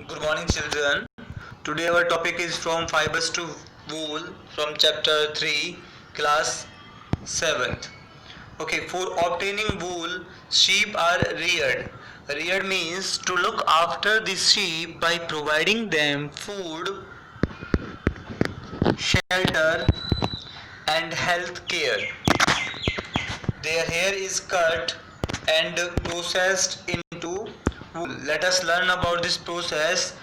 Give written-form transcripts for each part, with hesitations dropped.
Good morning, children. Today our topic is from fibers to wool from chapter 3, class 7th. Okay, for obtaining wool, sheep are reared. Reared means to look after the sheep by providing them food, shelter, and health care. Their hair is cut and processed into wool. Let us learn about this process.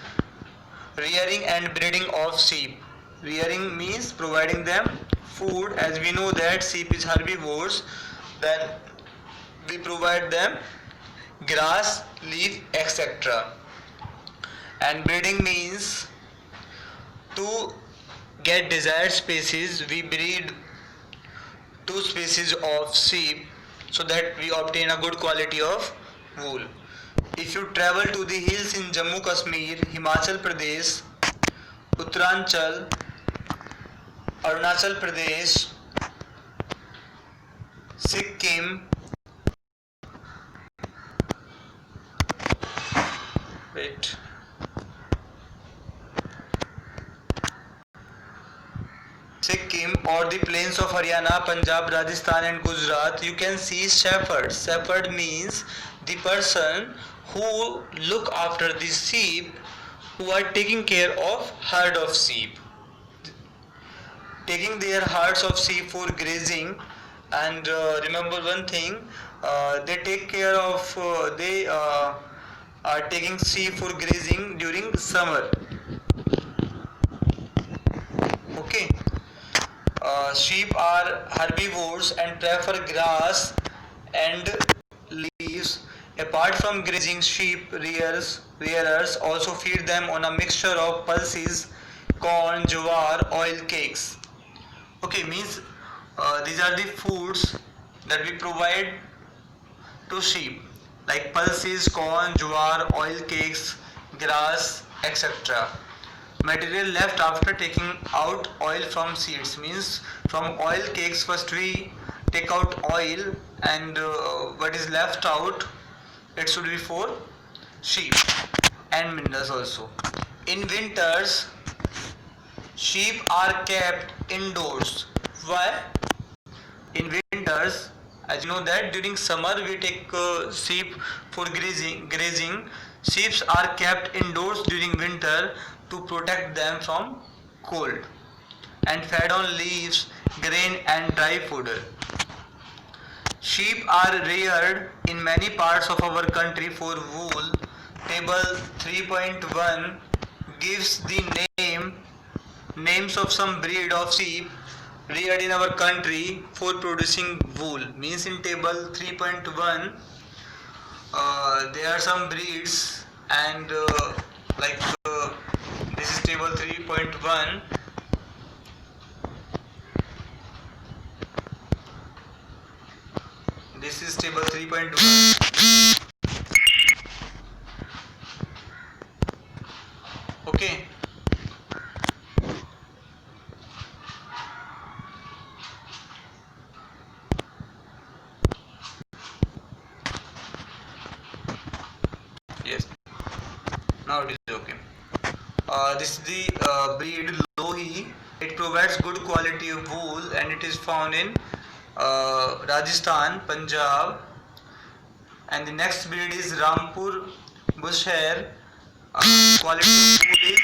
Rearing and breeding of sheep. Rearing means providing them food. As we know that sheep is herbivores, then we provide them grass, leaf, etc. And breeding means to get desired species, we breed two species of sheep so that we obtain a good quality of wool. If you travel to the hills in Jammu Kashmir, Himachal Pradesh, Uttaranchal, Arunachal Pradesh, Sikkim, Sikkim or the plains of Haryana, Punjab, Rajasthan and Gujarat, you can see shepherds. Shepherd means the person who look after the sheep, who are taking care of herd of sheep, taking their herds of sheep for grazing. And remember one thing, they take care of they are taking sheep for grazing during summer. Okay. Sheep are herbivores and prefer grass and leaves. Apart from grazing, sheep rearers also feed them on a mixture of pulses, corn, jowar, oil cakes. Okay, means these are the foods that we provide to sheep, like pulses, corn, jowar, oil cakes, grass, etc. Material left after taking out oil from seeds means from oil cakes first we take out oil, and what is left out, it should be for sheep and minerals also. In winters, sheep are kept indoors. Why? In winters, as you know that during summer we take sheep for grazing. Sheep are kept indoors during winter to protect them from cold and fed on leaves, grain and dry fodder. Sheep are reared in many parts of our country for wool. Table 3.1 gives the names of some breed of sheep reared in our country for producing wool. Means in table 3.1 there are some breeds, and this is table 3.1. This is table 3.1. Okay. Yes. Now it is okay. This is the breed Lohi. It provides good quality of wool and it is found in Rajasthan, Punjab. And the next breed is Rampur Bushhair. Quality of wool is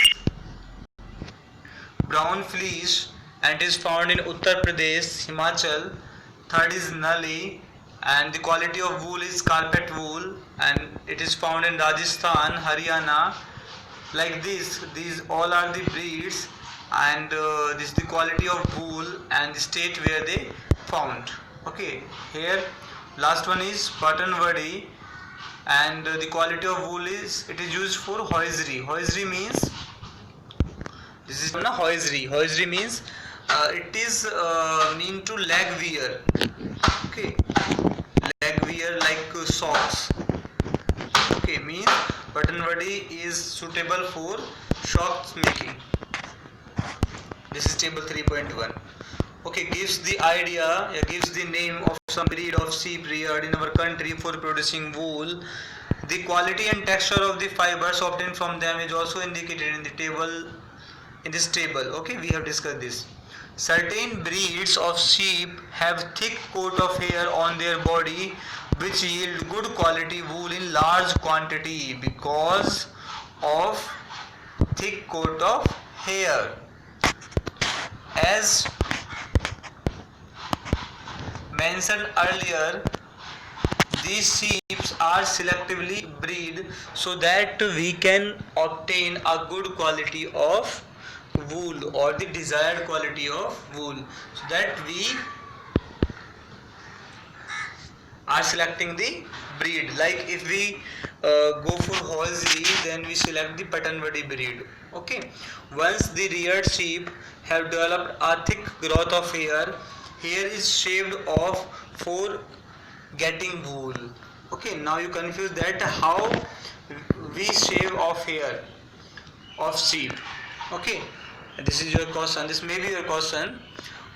brown fleece and is found in Uttar Pradesh, Himachal. Third is Nali, and the quality of wool is carpet wool and it is found in Rajasthan, Haryana. Like this, these all are the breeds, and this is the quality of wool and the state where they found. Okay, here last one is Patanwadi, and the quality of wool is, it is used for hosiery. Hosiery means, this is hosiery. Hosiery means it is mean to leg wear. Okay, leg wear like socks. Okay, means Patanwadi is suitable for socks making. This is table 3.1. Okay, gives the idea, gives the name of some breed of sheep reared in our country for producing wool. The quality and texture of the fibers obtained from them is also indicated in the table, in this table. Okay, we have discussed this. Certain breeds of sheep have thick coat of hair on their body which yield good quality wool in large quantity because of thick coat of hair. As mentioned earlier, these sheep are selectively bred so that we can obtain a good quality of wool or the desired quality of wool, so that we are selecting the breed. Like if we go for Holsey, then we select the Patanwadi breed. Okay. Once the reared sheep have developed a thick growth of hair, hair is shaved off for getting wool. Okay. Now you confuse that how we shave off hair of sheep. Okay. This is your question. This may be your question.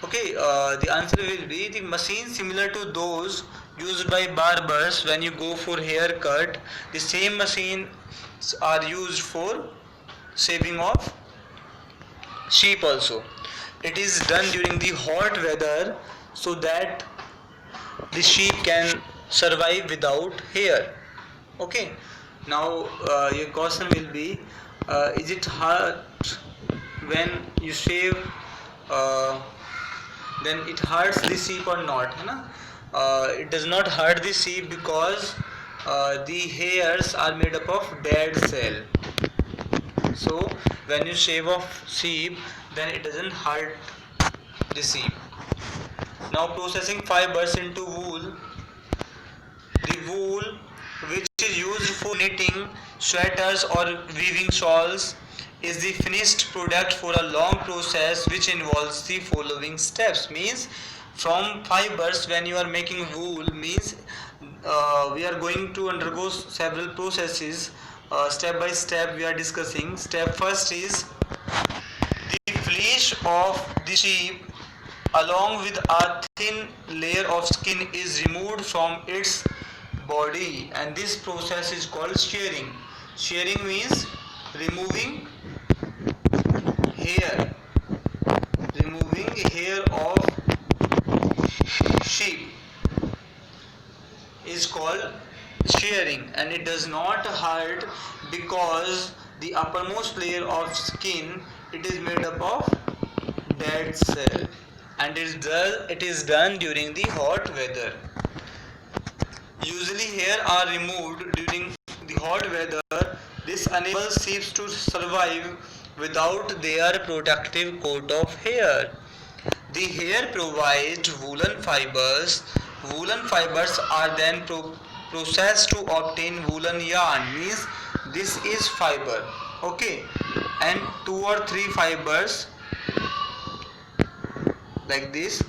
Okay, the answer will be the machine similar to those used by barbers when you go for haircut. The same machines are used for shaving of sheep also. It is done during the hot weather so that the sheep can survive without hair. Okay. Now your question will be, is it hard when you shave? Then it hurts the sheep or not? है ना? It does not hurt the sheep because the hairs are made up of dead cell. So when you shave off sheep, then it doesn't hurt the sheep. Now processing fibers into wool. The wool which is used for knitting sweaters or weaving shawls is the finished product for a long process which involves the following steps. Means from fibers, when you are making wool, means we are going to undergo several processes. Step by step we are discussing. Step first is the fleece of the sheep along with a thin layer of skin is removed from its body, and this process is called shearing. Shearing means removing hair, removing hair of sheep is called shearing, and it does not hurt because the uppermost layer of skin, it is made up of dead cell, and it is done during the hot weather. Usually hair are removed during the hot weather. This enables sheep to survive without their protective coat of hair. The hair provides woolen fibers. Woolen fibers are then processed to obtain woolen yarn. Means this is fiber. Okay, and 2 or 3 fibers like this,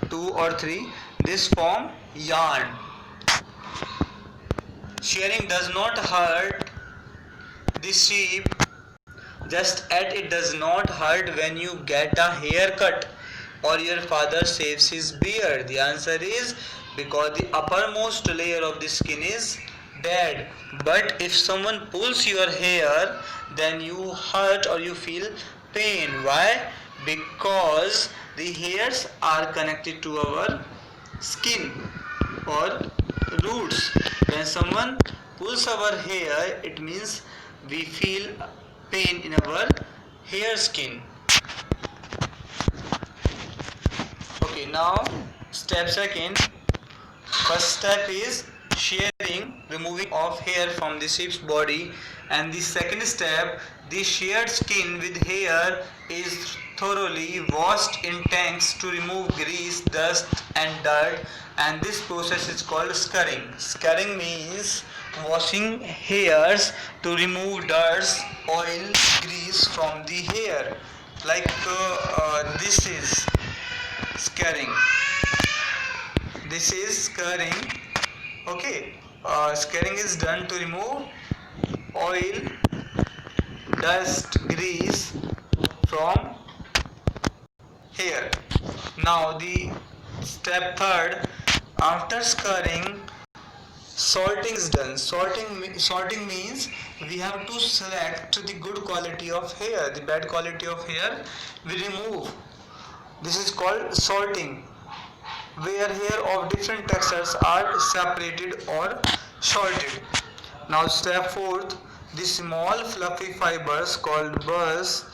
2 or 3, this form yarn. Shearing does not hurt the sheep, just as it does not hurt when you get a haircut or your father shaves his beard. The answer is because the uppermost layer of the skin is dead. But if someone pulls your hair, then you hurt or you feel pain. Why? Because the hairs are connected to our skin or roots. When someone pulls our hair, it means we feel pain in our hair skin. Okay, now step second. First step is shearing, removing of hair from the sheep's body, and the second step, the sheared skin with hair is thoroughly washed in tanks to remove grease, dust and dirt, and this process is called scouring. Scouring means washing hairs to remove dirt, oil, grease from the hair. Like this is scouring. This is scouring. Okay, scouring is done to remove oil, dust, grease from hair. Now the step third, after scouring, sorting is done. Sorting means we have to select the good quality of hair. The bad quality of hair we remove. This is called sorting, where hair of different textures are separated or sorted. Now step fourth, the small fluffy fibers called burrs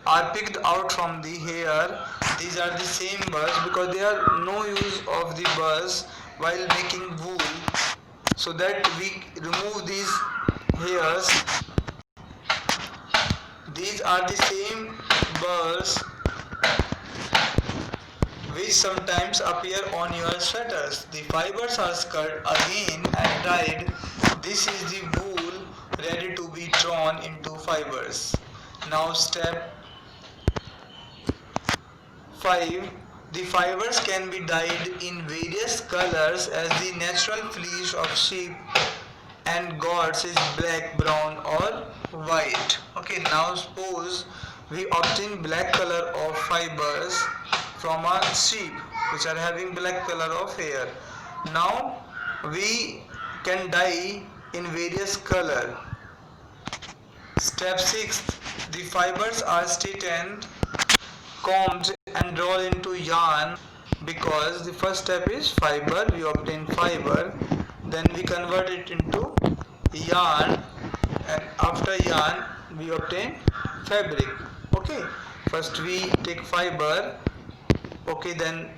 are picked out from the hair. These are the same burrs because there are no use of the burrs while making wool, so that we remove these hairs. These are the same burrs which sometimes appear on your sweaters. The fibers are cut again and dried. This is the wool ready to be drawn into fibers. Now step 5. The fibers can be dyed in various colors as the natural fleece of sheep and goats is black, brown or white. Okay, now suppose we obtain black color of fibers from a sheep which are having black color of hair. Now we can dye in various color. Step 6. The fibers are straightened, combed and rolled into yarn, because the first step is fiber. We obtain fiber, then we convert it into yarn, and after yarn we obtain fabric. Okay, first we take fiber, okay, then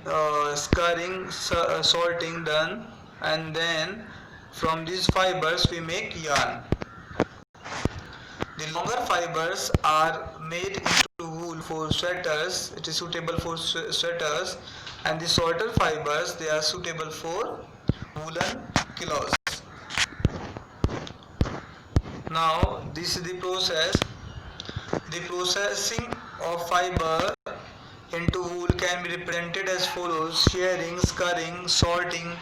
scouring, sorting done, and then from these fibers we make yarn. The longer fibers are made into wool for sweaters. It is suitable for sweaters, and the shorter fibers, they are suitable for woolen clothes. Now this is the process. The processing of fiber into wool can be represented as follows: shearing, scouring, sorting,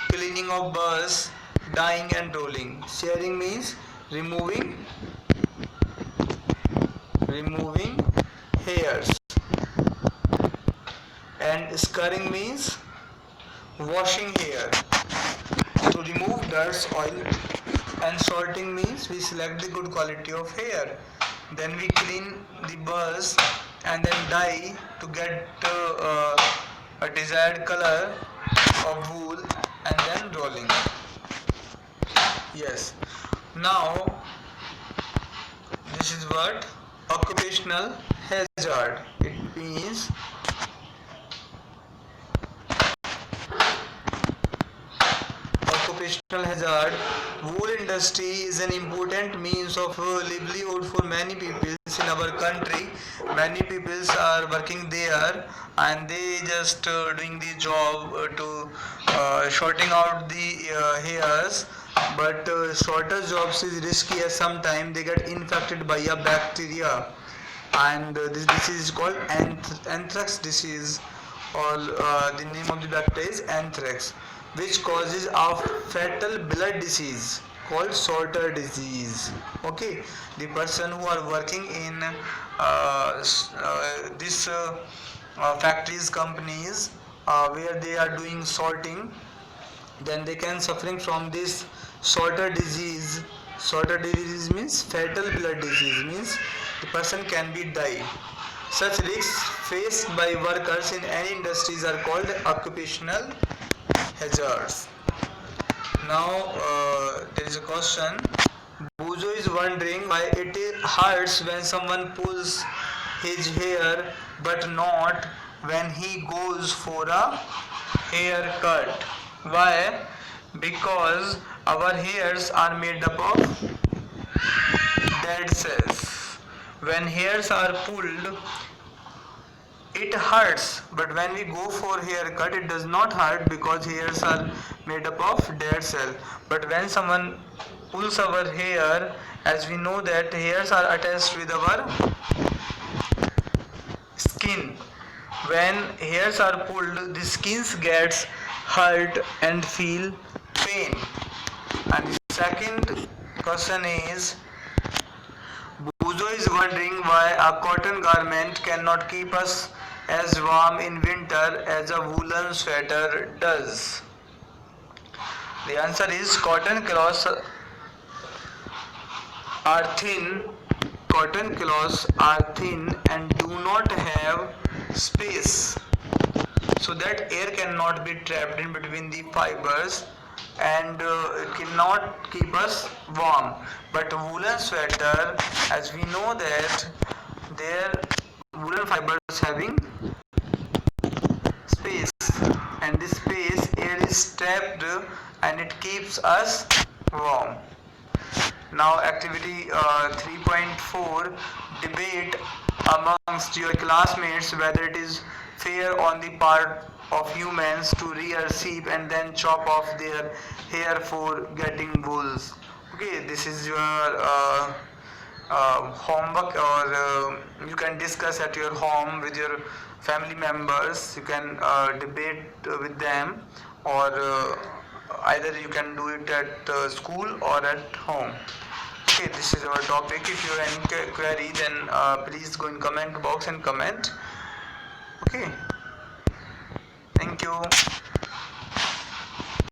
cleaning of burrs, dyeing and rolling. Shearing means removing hairs, and scouring means washing hair to remove dirt, oil, and sorting means we select the good quality of hair. Then we clean the burrs and then dye to get a desired color of wool, and then rolling. Yes. Now this is what occupational hazard. It means occupational hazard. Wool industry is an important means of livelihood for many people in our country. Many people are working there, and they just doing the job to sorting out the hairs. But shorter jobs is risky, as sometimes they get infected by a bacteria, and this disease is called anthrax disease, or the name of the bacteria is anthrax, which causes a fatal blood disease called sorter disease. Okay, the person who are working in this factories, companies, where they are doing sorting, then they can suffering from this sorter disease. Sorter disease means fatal blood disease, means the person can be die. Such risks faced by workers in any industries are called occupational hazards. Now there is a question. Buzo is wondering why it hurts when someone pulls his hair but not when he goes for a haircut. Why? Because our hairs are made up of dead cells. When hairs are pulled, it hurts, but when we go for haircut, it does not hurt because hairs are made up of dead cell. But when someone pulls our hair, as we know that hairs are attached with our skin. When hairs are pulled, the skin gets hurt and feel pain. And the second question is, Buzo is wondering why a cotton garment cannot keep us as warm in winter as a woolen sweater does. The answer is cotton cloths are thin. Cotton cloths are thin and do not have space, so that air cannot be trapped in between the fibers and cannot keep us warm. But woolen sweater, as we know that their woolen fibers having space, and this space air is trapped and it keeps us warm. Now activity 3.4, debate amongst your classmates whether it is fair on the part of humans to rear sheep and then chop off their hair for getting wools. Okay, this is your homework, or you can discuss at your home with your family members. You can debate with them, or either you can do it at school or at home. Okay, this is our topic. If you have any query, then please go in comment box and comment. Okay, thank you.